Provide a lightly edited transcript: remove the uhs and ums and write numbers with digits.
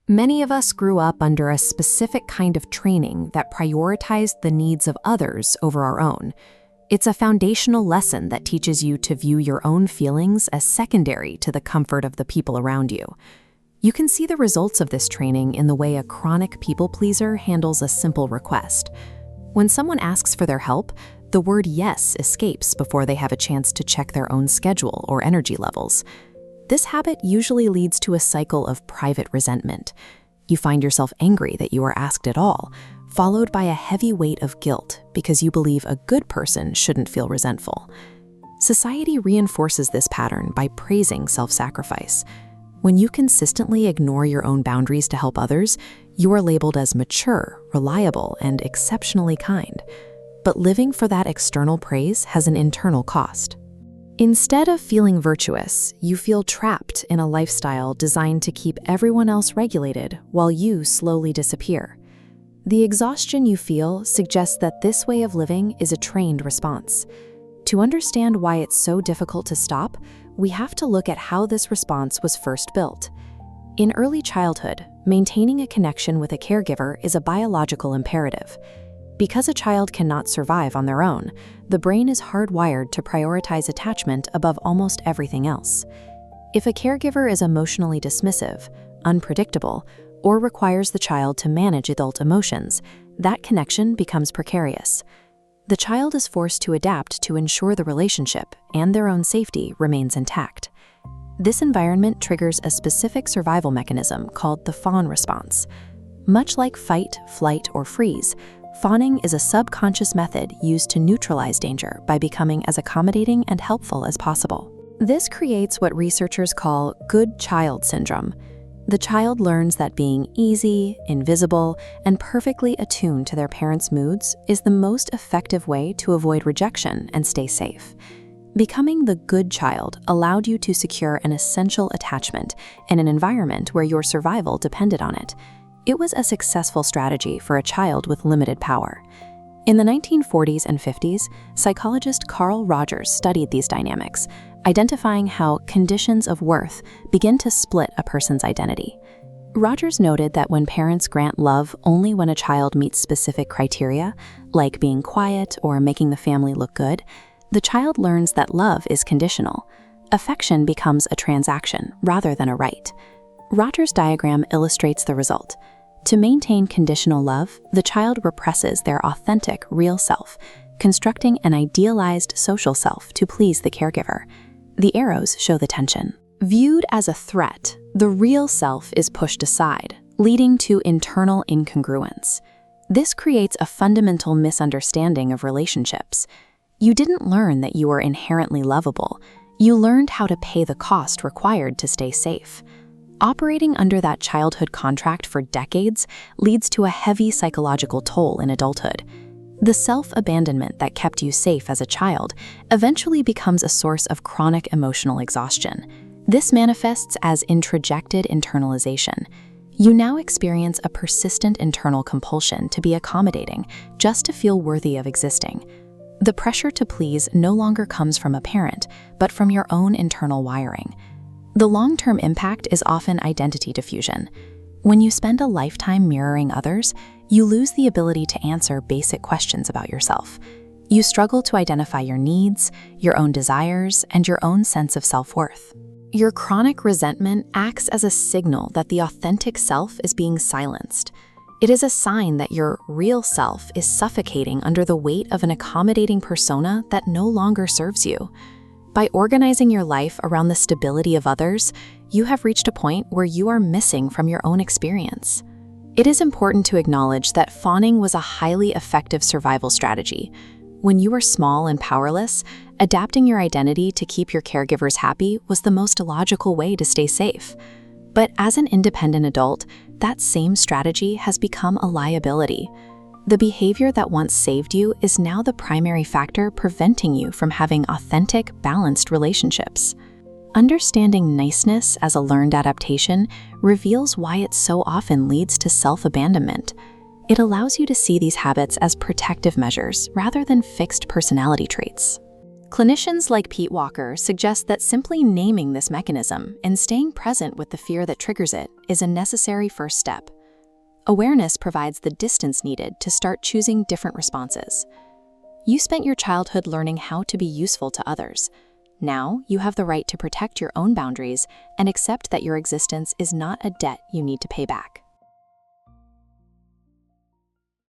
Many of us grew up under a specific kind of training that prioritized the needs of others over our own. It's a foundational lesson that teaches you to view your own feelings as secondary to the comfort of the people around you. You can see the results of this training in the way a chronic people pleaser handles a simple request. When someone asks for their help, the word yes escapes before they have a chance to check their own schedule or energy levels. This habit usually leads to a cycle of private resentment. You find yourself angry that you are asked at all, followed by a heavy weight of guilt because you believe a good person shouldn't feel resentful. Society reinforces this pattern by praising self-sacrifice. When you consistently ignore your own boundaries to help others, you are labeled as mature, reliable, and exceptionally kind. But living for that external praise has an internal cost. Instead of feeling virtuous, you feel trapped in a lifestyle designed to keep everyone else regulated while you slowly disappear. The exhaustion you feel suggests that this way of living is a trained response. To understand why it's so difficult to stop, we have to look at how this response was first built. In early childhood, maintaining a connection with a caregiver is a biological imperative. Because a child cannot survive on their own, the brain is hardwired to prioritize attachment above almost everything else. If a caregiver is emotionally dismissive, unpredictable, or requires the child to manage adult emotions, that connection becomes precarious. The child is forced to adapt to ensure the relationship and their own safety remains intact. This environment triggers a specific survival mechanism called the Fawn Response. Much like fight, flight, or freeze, fawning is a subconscious method used to neutralize danger by becoming as accommodating and helpful as possible. This creates what researchers call good child syndrome. The child learns that being easy, invisible, and perfectly attuned to their parents' moods is the most effective way to avoid rejection and stay safe. Becoming the good child allowed you to secure an essential attachment in an environment where your survival depended on it. It was a successful strategy for a child with limited power. In the 1940s and 50s, psychologist Carl Rogers studied these dynamics, identifying how conditions of worth begin to split a person's identity. Rogers noted that when parents grant love only when a child meets specific criteria, like being quiet or making the family look good, the child learns that love is conditional. Affection becomes a transaction rather than a right. Rogers' diagram illustrates the result. To maintain conditional love, the child represses their authentic, real self, constructing an idealized social self to please the caregiver. The arrows show the tension. Viewed as a threat, the real self is pushed aside, leading to internal incongruence. This creates a fundamental misunderstanding of relationships. You didn't learn that you were inherently lovable. You learned how to pay the cost required to stay safe. Operating under that childhood contract for decades leads to a heavy psychological toll in adulthood. The self-abandonment that kept you safe as a child eventually becomes a source of chronic emotional exhaustion. This manifests as introjected internalization. You now experience a persistent internal compulsion to be accommodating just to feel worthy of existing. The pressure to please no longer comes from a parent, but from your own internal wiring. The long-term impact is often identity diffusion. When you spend a lifetime mirroring others, you lose the ability to answer basic questions about yourself. You struggle to identify your needs, your own desires, and your own sense of self-worth. Your chronic resentment acts as a signal that the authentic self is being silenced. It is a sign that your real self is suffocating under the weight of an accommodating persona that no longer serves you. By organizing your life around the stability of others, you have reached a point where you are missing from your own experience. It is important to acknowledge that fawning was a highly effective survival strategy. When you were small and powerless, adapting your identity to keep your caregivers happy was the most logical way to stay safe. But as an independent adult, that same strategy has become a liability. The behavior that once saved you is now the primary factor preventing you from having authentic, balanced relationships. Understanding niceness as a learned adaptation reveals why it so often leads to self-abandonment. It allows you to see these habits as protective measures rather than fixed personality traits. Clinicians like Pete Walker suggest that simply naming this mechanism and staying present with the fear that triggers it is a necessary first step. Awareness provides the distance needed to start choosing different responses. You spent your childhood learning how to be useful to others. Now you have the right to protect your own boundaries and accept that your existence is not a debt you need to pay back.